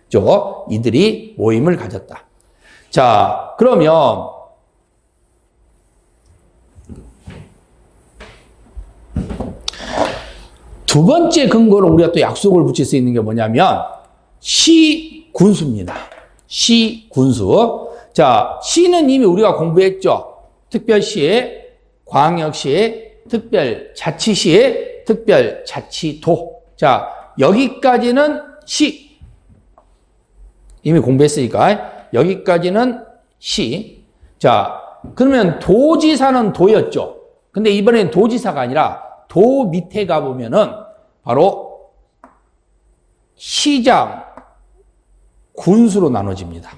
그렇죠? 이들이 모임을 가졌다. 자, 그러면 두 번째 근거로 우리가 또 약속을 붙일 수 있는 게 뭐냐면 시군수입니다. 시군수. 자, 시는 이미 우리가 공부했죠. 특별시, 광역시, 특별자치시, 특별자치도. 자, 여기까지는 시. 이미 공부했으니까 여기까지는 시. 자, 그러면 도지사는 도였죠. 근데 이번엔 도지사가 아니라 도 밑에 가보면은 바로 시장, 군수로 나눠집니다.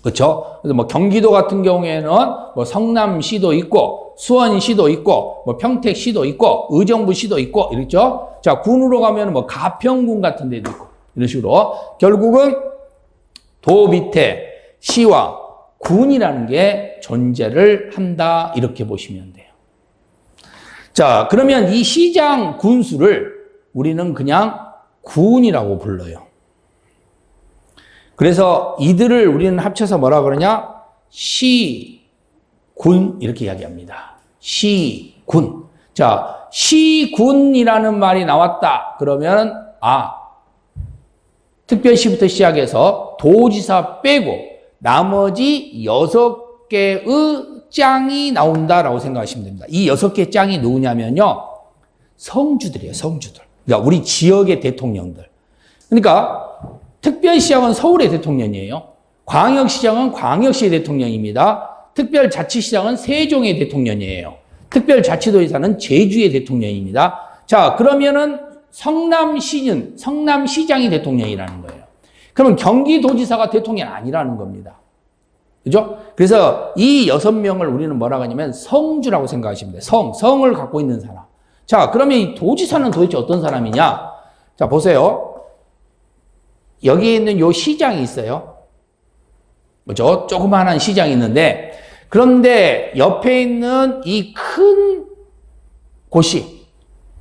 그렇죠? 그래서 뭐 경기도 같은 경우에는 뭐 성남시도 있고 수원시도 있고 뭐 평택시도 있고 의정부시도 있고 이렇죠? 자, 군으로 가면 뭐 가평군 같은 데도 있고 이런 식으로 결국은 도 밑에 시와 군이라는 게 존재를 한다 이렇게 보시면 돼요. 자, 그러면 이 시장 군수를 우리는 그냥 군이라고 불러요. 그래서 이들을 우리는 합쳐서 뭐라 그러냐? 시군 이렇게 이야기합니다. 시군. 자, 시군이라는 말이 나왔다. 그러면 특별시부터 시작해서 도지사 빼고 나머지 6개의 짱이 나온다라고 생각하시면 됩니다. 이 6개 짱이 누구냐면요. 성주들이에요. 성주들. 그러니까 우리 지역의 대통령들. 그러니까 특별시장은 서울의 대통령이에요. 광역시장은 광역시의 대통령입니다. 특별자치시장은 세종의 대통령이에요. 특별자치도지사는 제주의 대통령입니다. 자, 그러면은 성남시는 성남시장이 대통령이라는 거예요. 그러면 경기도지사가 대통령이 아니라는 겁니다. 그죠? 그래서 이 6명을 우리는 뭐라고 하냐면 성주라고 생각하시면 돼요. 성을 갖고 있는 사람. 자, 그러면 이 도지사는 도대체 어떤 사람이냐? 자, 보세요. 여기에 있는 요 시장이 있어요. 그죠? 조그마한 시장이 있는데, 그런데 옆에 있는 이 큰 곳이,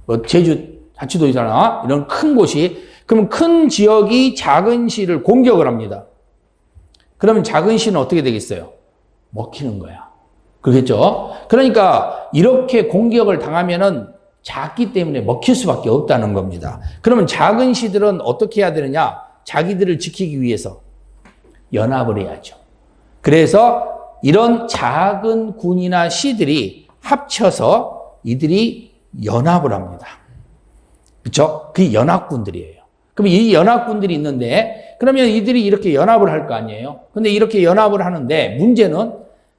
뭐 제주 자치도지사나 이런 큰 곳이, 그럼 큰 지역이 작은 시를 공격을 합니다. 그러면 작은 시는 어떻게 되겠어요? 먹히는 거야. 그렇겠죠? 그러니까 이렇게 공격을 당하면은 작기 때문에 먹힐 수밖에 없다는 겁니다. 그러면 작은 시들은 어떻게 해야 되느냐? 자기들을 지키기 위해서 연합을 해야죠. 그래서 이런 작은 군이나 시들이 합쳐서 이들이 연합을 합니다. 그렇죠? 그게 연합군들이에요. 그럼 이 연합군들이 있는데 그러면 이들이 이렇게 연합을 할 거 아니에요? 근데 이렇게 연합을 하는데 문제는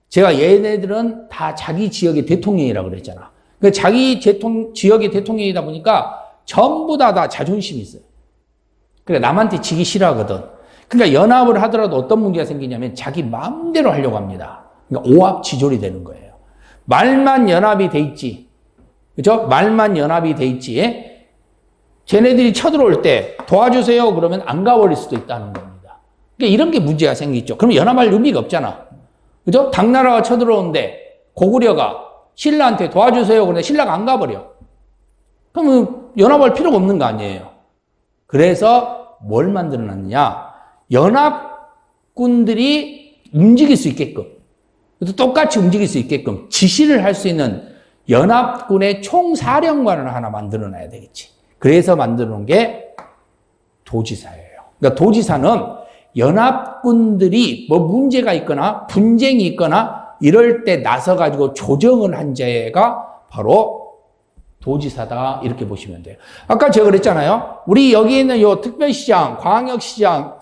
제가 얘네들은 다 자기 지역의 대통령이라고 그랬잖아. 그러니까 자기 지역의 대통령이다 보니까 전부 다 자존심이 있어요. 그러니까 남한테 지기 싫어하거든. 그러니까 연합을 하더라도 어떤 문제가 생기냐면 자기 마음대로 하려고 합니다. 그러니까 오합지졸이 되는 거예요. 말만 연합이 돼 있지. 그죠? 말만 연합이 돼 있지. 쟤네들이 쳐들어올 때 도와주세요 그러면 안 가버릴 수도 있다는 겁니다. 그러니까 이런 게 문제가 생기죠. 그럼 연합할 의미가 없잖아. 그죠? 당나라가 쳐들어오는데 고구려가 신라한테 도와주세요 그러는데 신라가 안 가버려. 그러면 연합할 필요가 없는 거 아니에요. 그래서 뭘 만들어놨느냐. 연합군들이 움직일 수 있게끔, 똑같이 움직일 수 있게끔 지시를 할 수 있는 연합군의 총사령관을 하나 만들어놔야 되겠지. 그래서 만들어 놓은 게 도지사예요. 그러니까 도지사는 연합군들이 뭐 문제가 있거나 분쟁이 있거나 이럴 때 나서가지고 조정을 한 자가 바로 도지사다. 이렇게 보시면 돼요. 아까 제가 그랬잖아요. 우리 여기 있는 요 특별시장, 광역시장,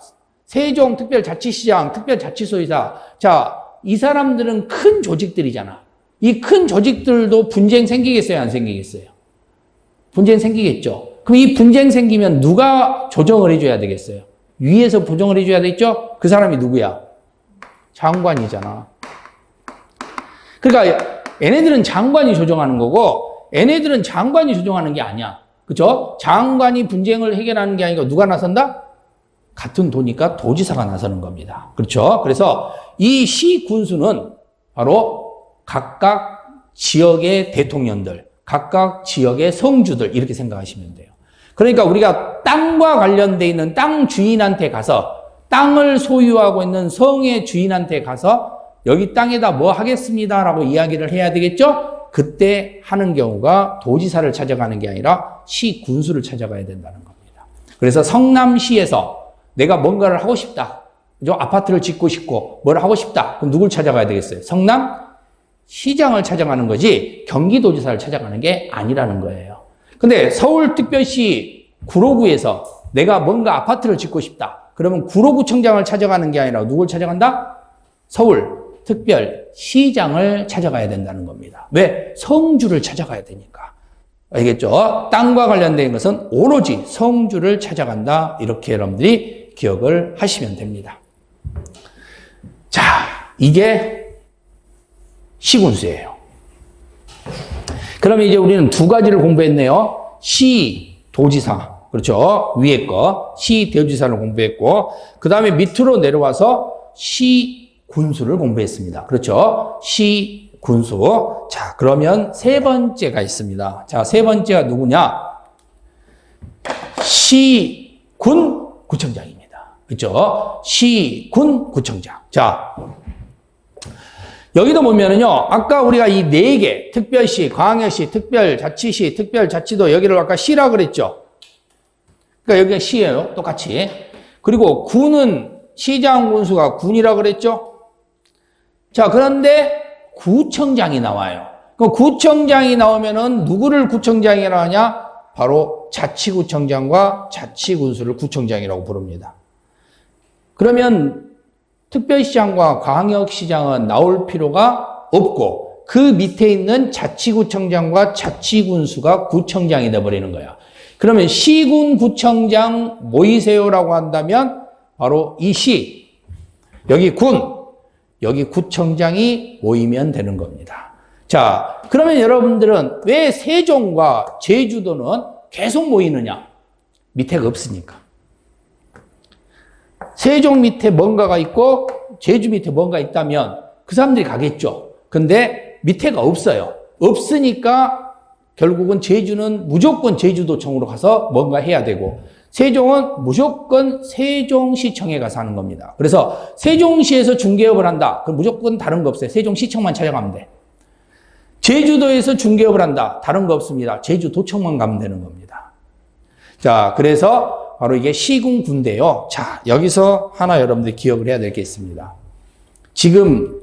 세종특별자치시장, 특별자치소이사. 자, 이 사람들은 큰 조직들이잖아. 이 큰 조직들도 분쟁 생기겠어요? 안 생기겠어요? 분쟁 생기겠죠. 그럼 이 분쟁 생기면 누가 조정을 해줘야 되겠어요? 위에서 조정을 해줘야 되겠죠? 그 사람이 누구야? 장관이잖아. 그러니까 얘네들은 장관이 조정하는 거고 얘네들은 장관이 조정하는 게 아니야. 그렇죠? 장관이 분쟁을 해결하는 게 아니고 누가 나선다? 같은 도니까 도지사가 나서는 겁니다. 그렇죠? 그래서 이 시 군수는 바로 각각 지역의 대통령들, 각각 지역의 성주들 이렇게 생각하시면 돼요. 그러니까 우리가 땅과 관련돼 있는 땅 주인한테 가서 땅을 소유하고 있는 성의 주인한테 가서 여기 땅에다 뭐 하겠습니다라고 이야기를 해야 되겠죠? 그때 하는 경우가 도지사를 찾아가는 게 아니라 시 군수를 찾아가야 된다는 겁니다. 그래서 성남시에서 내가 뭔가를 하고 싶다. 그죠? 아파트를 짓고 싶고 뭘 하고 싶다. 그럼 누굴 찾아가야 되겠어요? 성남시장을 찾아가는 거지 경기도지사를 찾아가는 게 아니라는 거예요. 근데 서울특별시 구로구에서 내가 뭔가 아파트를 짓고 싶다. 그러면 구로구청장을 찾아가는 게 아니라 누굴 찾아간다? 서울특별시장을 찾아가야 된다는 겁니다. 왜? 성주를 찾아가야 되니까. 알겠죠? 땅과 관련된 것은 오로지 성주를 찾아간다. 이렇게 여러분들이 기억을 하시면 됩니다. 자, 이게 시군수예요. 그러면 이제 우리는 두 가지를 공부했네요. 시, 도지사. 그렇죠? 위에 거. 시, 도지사를 공부했고, 그 다음에 밑으로 내려와서 시, 군수를 공부했습니다. 그렇죠? 시, 군수. 자, 그러면 세 번째가 있습니다. 자, 세 번째가 누구냐? 시, 군, 구청장입니다. 그렇죠? 시, 군, 구청장. 자, 여기도 보면은요, 아까 우리가 이 네 개, 특별시, 광역시, 특별자치시, 특별자치도 여기를 아까 시라 그랬죠? 그러니까 여기가 시예요, 똑같이. 그리고 군은 시장 군수가 군이라 그랬죠? 자, 그런데 구청장이 나와요. 그 구청장이 나오면은 누구를 구청장이라고 하냐? 바로 자치구청장과 자치군수를 구청장이라고 부릅니다. 그러면 특별시장과 광역시장은 나올 필요가 없고 그 밑에 있는 자치구청장과 자치군수가 구청장이 되어버리는 거야. 그러면 시군구청장 모이세요라고 한다면 바로 이 시, 여기 군, 여기 구청장이 모이면 되는 겁니다. 자, 그러면 여러분들은 왜 세종과 제주도는 계속 모이느냐? 밑에가 없으니까. 세종 밑에 뭔가가 있고 제주 밑에 뭔가 있다면 그 사람들이 가겠죠. 근데 밑에가 없어요. 없으니까 결국은 제주는 무조건 제주도청으로 가서 뭔가 해야 되고 세종은 무조건 세종시청에 가서 하는 겁니다. 그래서 세종시에서 중개업을 한다. 그럼 무조건 다른 거 없어요. 세종시청만 찾아가면 돼. 제주도에서 중개업을 한다. 다른 거 없습니다. 제주도청만 가면 되는 겁니다. 자, 그래서 바로 이게 시군군대요. 자, 여기서 하나 여러분들 기억을 해야 될 게 있습니다. 지금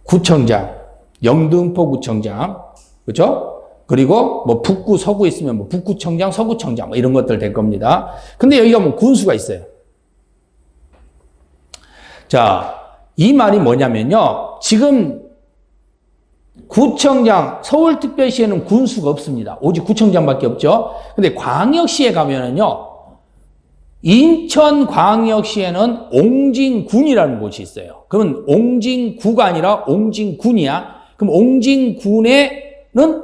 구청장, 영등포 구청장, 그렇죠? 그리고 뭐 북구, 서구 있으면 뭐 북구청장, 서구청장 뭐 이런 것들 될 겁니다. 근데 여기가 뭐 군수가 있어요. 자, 이 말이 뭐냐면요. 지금 구청장, 서울특별시에는 군수가 없습니다. 오직 구청장밖에 없죠. 근데 광역시에 가면은요. 인천광역시에는 옹진군이라는 곳이 있어요. 그러면 옹진구가 아니라 옹진군이야. 그럼 옹진군에는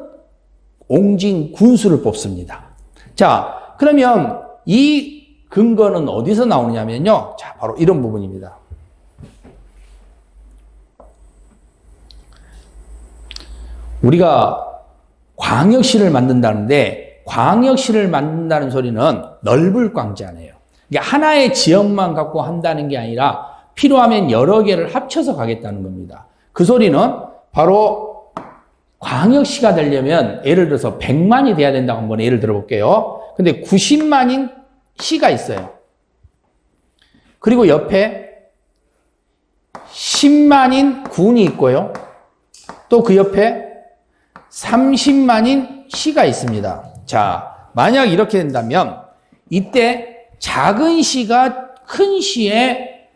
옹진군수를 뽑습니다. 자, 그러면 이 근거는 어디서 나오느냐면요. 자, 바로 이런 부분입니다. 우리가 광역시를 만든다는데 광역시를 만든다는 소리는 넓을 광자네요. 이게 하나의 지역만 갖고 한다는 게 아니라 필요하면 여러 개를 합쳐서 가겠다는 겁니다. 그 소리는 바로 광역시가 되려면 예를 들어서 100만이 돼야 된다고 한번 예를 들어볼게요. 근데 90만인 시가 있어요. 그리고 옆에 10만인 군이 있고요. 또 그 옆에 30만인 시가 있습니다. 자, 만약 이렇게 된다면 이때 작은 시가 큰 시에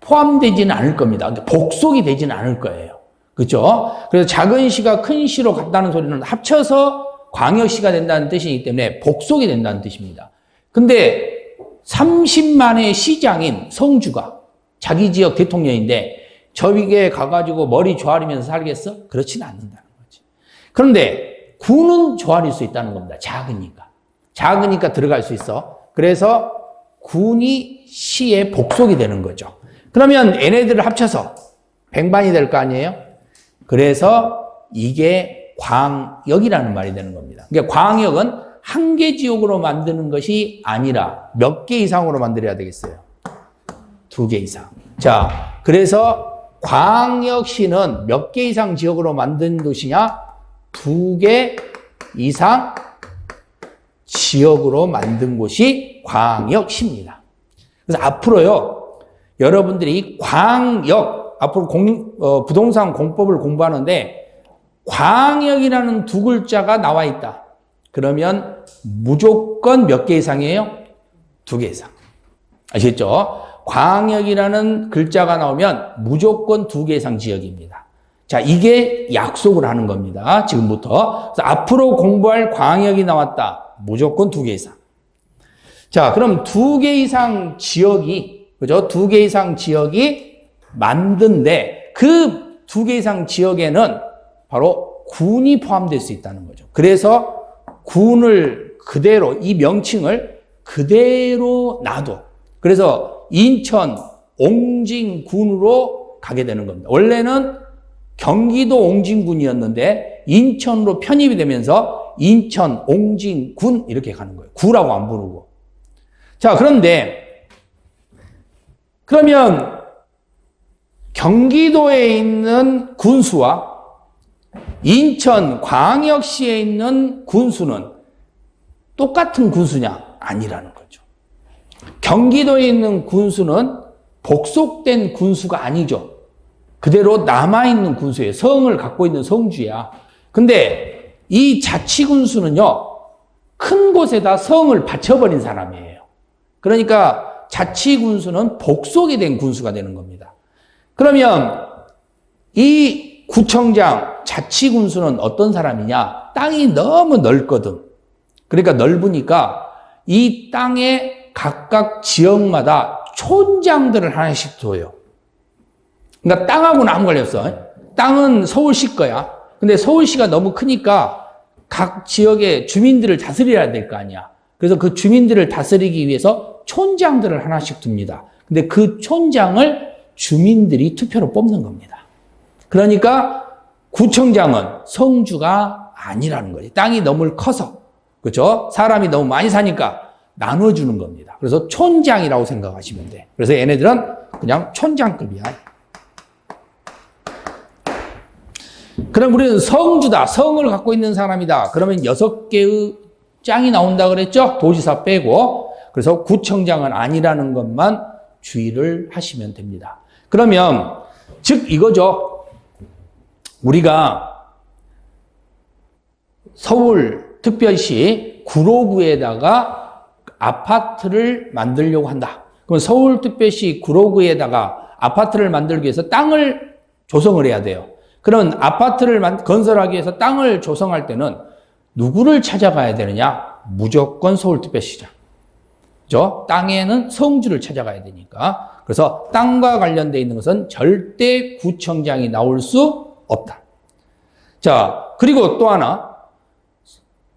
포함되지는 않을 겁니다. 복속이 되지는 않을 거예요. 그렇죠? 그래서 작은 시가 큰 시로 갔다는 소리는 합쳐서 광역시가 된다는 뜻이기 때문에 복속이 된다는 뜻입니다. 근데 30만의 시장인 성주가 자기 지역 대통령인데 저기에 가가지고 머리 조아리면서 살겠어? 그렇지는 않는다는 거지. 그런데 구는 조아릴 수 있다는 겁니다. 작으니까. 작으니까 들어갈 수 있어. 그래서 군이 시의 복속이 되는 거죠. 그러면 얘네들을 합쳐서 100만이 될 거 아니에요? 그래서 이게 광역이라는 말이 되는 겁니다. 그러니까 광역은 한 개 지역으로 만드는 것이 아니라 몇 개 이상으로 만들어야 되겠어요? 2개 이상. 자, 그래서 광역시는 몇 개 이상 지역으로 만든 도시냐? 2개 이상 지역으로 만든 곳이 광역시입니다. 그래서 앞으로요, 여러분들이 광역, 앞으로 부동산 공법을 공부하는데 광역이라는 두 글자가 나와 있다. 그러면 무조건 몇 개 이상이에요? 2개 이상. 아시겠죠? 광역이라는 글자가 나오면 무조건 2개 이상 지역입니다. 자, 이게 약속을 하는 겁니다. 지금부터. 그래서 앞으로 공부할 광역이 나왔다. 무조건 2개 이상. 자, 그럼 2개 이상 지역이, 그죠? 2개 이상 지역이 만든데 그 2개 이상 지역에는 바로 군이 포함될 수 있다는 거죠. 그래서 군을 그대로, 이 명칭을 그대로 놔둬. 그래서 인천 옹진군으로 가게 되는 겁니다. 원래는 경기도 옹진군이었는데 인천으로 편입이 되면서 인천 옹진군 이렇게 가는 거예요. 구라고 안 부르고. 자, 그런데 그러면 경기도에 있는 군수와 인천 광역시에 있는 군수는 똑같은 군수냐? 아니라는 거죠. 경기도에 있는 군수는 복속된 군수가 아니죠. 그대로 남아있는 군수예요. 성을 갖고 있는 성주야. 근데 이 자치군수는요, 큰 곳에다 성을 바쳐버린 사람이에요. 그러니까 자치군수는 복속이 된 군수가 되는 겁니다. 그러면 이 구청장, 자치군수는 어떤 사람이냐? 땅이 너무 넓거든. 그러니까 넓으니까 이 땅에 각각 지역마다 촌장들을 하나씩 둬요. 그러니까 땅하고는 아무 관련 없어. 땅은 서울시 거야. 근데 서울시가 너무 크니까 각 지역의 주민들을 다스려야 될 거 아니야. 그래서 그 주민들을 다스리기 위해서 촌장들을 하나씩 둡니다. 근데 그 촌장을 주민들이 투표로 뽑는 겁니다. 그러니까 구청장은 성주가 아니라는 거지. 땅이 너무 커서. 그렇죠? 사람이 너무 많이 사니까 나눠주는 겁니다. 그래서 촌장이라고 생각하시면 돼. 그래서 얘네들은 그냥 촌장급이야. 그럼 우리는 성주다. 성을 갖고 있는 사람이다. 그러면 6개의 짱이 나온다 그랬죠? 도지사 빼고. 그래서 구청장은 아니라는 것만 주의를 하시면 됩니다. 그러면 즉 이거죠. 우리가 서울특별시 구로구에다가 아파트를 만들려고 한다. 그럼 서울특별시 구로구에다가 아파트를 만들기 위해서 땅을 조성을 해야 돼요. 그런 아파트를 건설하기 위해서 땅을 조성할 때는 누구를 찾아가야 되느냐? 무조건 서울특별시장. 그죠? 땅에는 성주를 찾아가야 되니까. 그래서 땅과 관련되어 있는 것은 절대 구청장이 나올 수 없다. 자, 그리고 또 하나.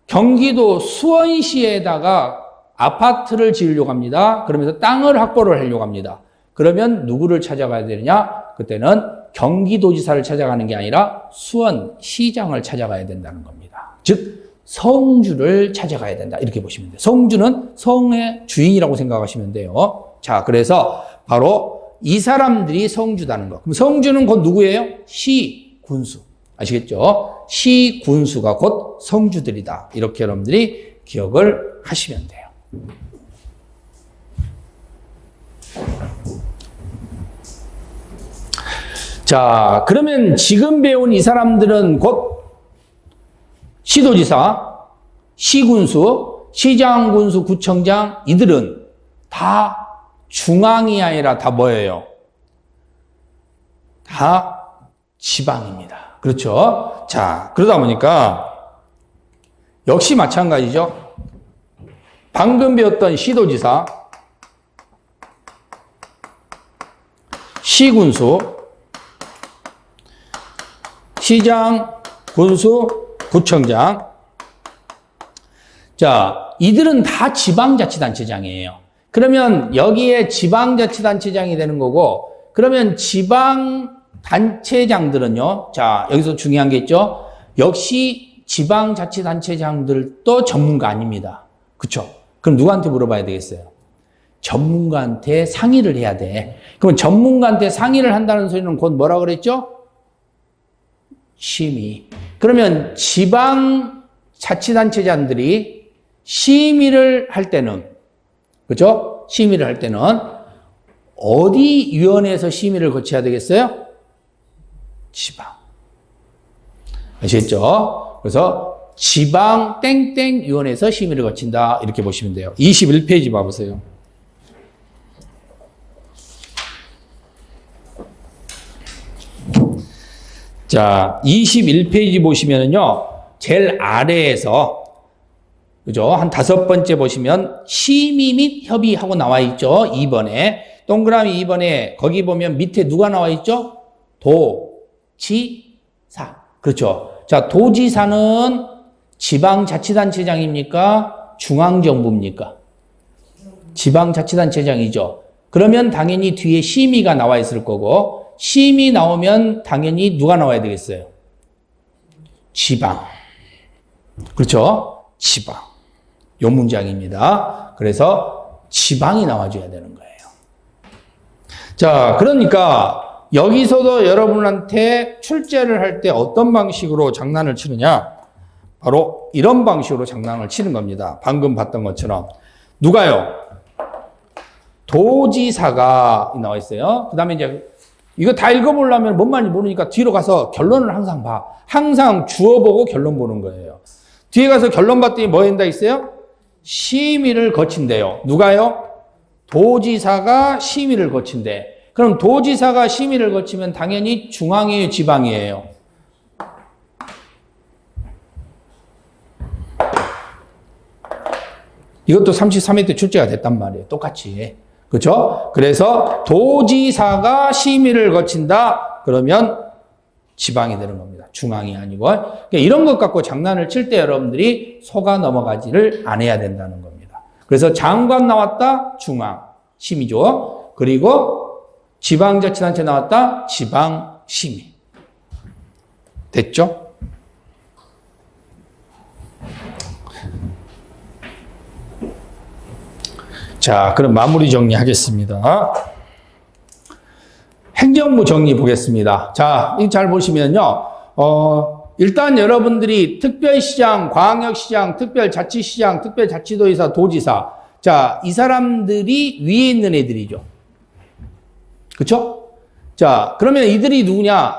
경기도 수원시에다가 아파트를 지으려고 합니다. 그러면서 땅을 확보를 하려고 합니다. 그러면 누구를 찾아가야 되느냐? 그때는 경기도지사를 찾아가는 게 아니라 수원시장을 찾아가야 된다는 겁니다. 즉 성주를 찾아가야 된다. 이렇게 보시면 돼요. 성주는 성의 주인이라고 생각하시면 돼요. 자, 그래서 바로 이 사람들이 성주다는 거. 그럼 성주는 곧 누구예요? 시, 군수. 아시겠죠? 시, 군수가 곧 성주들이다. 이렇게 여러분들이 기억을 하시면 돼요. 자, 그러면 지금 배운 이 사람들은 곧 시도지사, 시군수, 시장군수, 구청장, 이들은 다 중앙이 아니라 다 뭐예요? 다 지방입니다. 그렇죠? 자, 그러다 보니까 역시 마찬가지죠. 방금 배웠던 시도지사, 시군수, 시장, 군수, 구청장. 자, 이들은 다 지방자치단체장이에요. 그러면 여기에 지방자치단체장이 되는 거고, 그러면 지방단체장들은요, 자, 여기서 중요한 게 있죠? 역시 지방자치단체장들도 전문가 아닙니다. 그쵸? 그럼 누구한테 물어봐야 되겠어요? 전문가한테 상의를 해야 돼. 그럼 전문가한테 상의를 한다는 소리는 곧 뭐라 그랬죠? 심의. 그러면 지방자치단체장들이 심의를 할 때는, 그죠? 심의를 할 때는 어디 위원회에서 심의를 거쳐야 되겠어요? 지방. 아시겠죠? 그래서 지방 땡땡 위원회에서 심의를 거친다. 이렇게 보시면 돼요. 21페이지 봐보세요. 자, 21페이지 보시면은요, 제일 아래에서, 그죠? 한 5번째 보시면, 심의 및 협의하고 나와 있죠? 2번에. 동그라미 2번에, 거기 보면 밑에 누가 나와 있죠? 도지사. 그렇죠? 자, 도지사는 지방자치단체장입니까? 중앙정부입니까? 지방자치단체장이죠. 그러면 당연히 뒤에 심의가 나와 있을 거고, 심의 나오면 당연히 누가 나와야 되겠어요? 지방. 그렇죠? 지방. 요 문장입니다. 그래서 지방이 나와줘야 되는 거예요. 자, 그러니까 여기서도 여러분한테 출제를 할 때 어떤 방식으로 장난을 치느냐? 바로 이런 방식으로 장난을 치는 겁니다. 방금 봤던 것처럼. 누가요? 도지사가 나와 있어요. 그 다음에 이제 이거 다 읽어보려면 뭔 말인지 모르니까 뒤로 가서 결론을 항상 봐. 항상 주어 보고 결론 보는 거예요. 뒤에 가서 결론 봤더니 뭐 한다 있어요? 심의를 거친대요. 누가요? 도지사가 심의를 거친대. 그럼 도지사가 심의를 거치면 당연히 중앙이에요, 지방이에요? 이것도 33회 때 출제가 됐단 말이에요. 똑같이. 그렇죠? 그래서 도지사가 심의를 거친다. 그러면 지방이 되는 겁니다. 중앙이 아니고. 그러니까 이런 것 갖고 장난을 칠 때 여러분들이 속아 넘어가지를 안 해야 된다는 겁니다. 그래서 장관 나왔다. 중앙 심의죠. 그리고 지방자치단체 나왔다. 지방 심의. 됐죠? 자, 그럼 마무리 정리하겠습니다. 행정부 정리 보겠습니다. 자, 이 잘 보시면요. 일단 여러분들이 특별시장, 광역시장, 특별자치시장, 특별자치도지사, 도지사. 자, 이 사람들이 위에 있는 애들이죠. 그쵸? 자, 그러면 이들이 누구냐?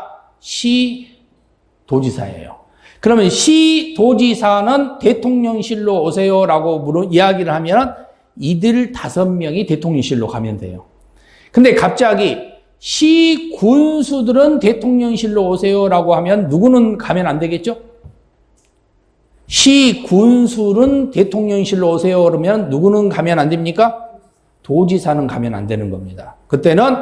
시도지사예요. 그러면 시도지사는 대통령실로 오세요라고 이야기를 하면 이들 5명이 대통령실로 가면 돼요. 근데 갑자기 시군수들은 대통령실로 오세요라고 하면 누구는 가면 안 되겠죠? 시군수는 대통령실로 오세요 그러면 누구는 가면 안 됩니까? 도지사는 가면 안 되는 겁니다. 그때는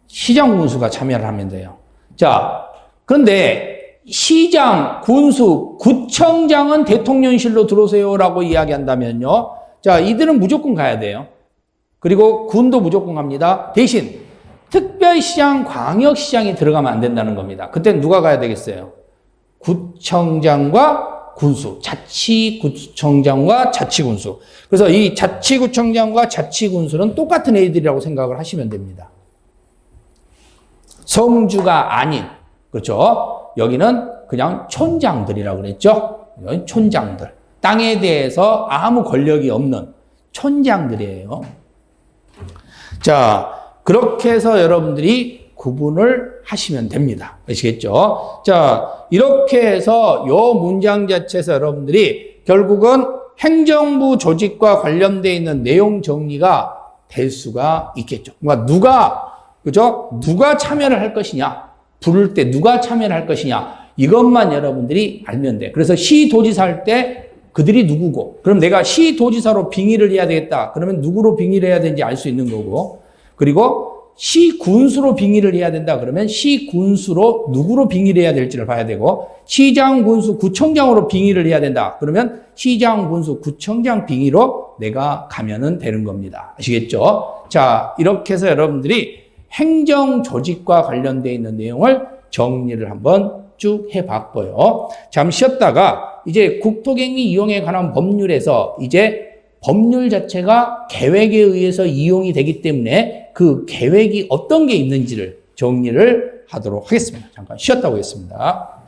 시장군수가 참여를 하면 돼요. 자, 그런데 시장, 군수, 구청장은 대통령실로 들어오세요라고 이야기한다면요. 자, 이들은 무조건 가야 돼요. 그리고 군도 무조건 갑니다. 대신 특별시장, 광역시장이 들어가면 안 된다는 겁니다. 그때는 누가 가야 되겠어요? 구청장과 군수, 자치구청장과 자치군수. 그래서 이 자치구청장과 자치군수는 똑같은 애들이라고 생각을 하시면 됩니다. 성주가 아닌, 그렇죠? 여기는 그냥 촌장들이라고 그랬죠? 여기 촌장들. 땅에 대해서 아무 권력이 없는 촌장들이에요. 자, 그렇게 해서 여러분들이 구분을 하시면 됩니다. 아시겠죠? 자, 이렇게 해서 요 문장 자체에서 여러분들이 결국은 행정부 조직과 관련되어 있는 내용 정리가 될 수가 있겠죠. 그러니까 누가 참여를 할 것이냐, 부를 때 누가 참여를 할 것이냐, 이것만 여러분들이 알면 돼. 그래서 시도지사 할 때 그들이 누구고, 그럼 내가 시도지사로 빙의를 해야 되겠다. 그러면 누구로 빙의를 해야 되는지 알 수 있는 거고, 그리고 시군수로 빙의를 해야 된다. 그러면 시군수로 누구로 빙의를 해야 될지를 봐야 되고, 시장, 군수, 구청장으로 빙의를 해야 된다. 그러면 시장, 군수, 구청장 빙의로 내가 가면은 되는 겁니다. 아시겠죠? 자, 이렇게 해서 여러분들이 행정 조직과 관련되어 있는 내용을 정리를 한번 쭉 해봤고요. 잠시 쉬었다가 이제 국토갱리 이용에 관한 법률에서 이제 법률 자체가 계획에 의해서 이용이 되기 때문에 그 계획이 어떤 게 있는지를 정리를 하도록 하겠습니다. 잠깐 쉬었다 오겠습니다.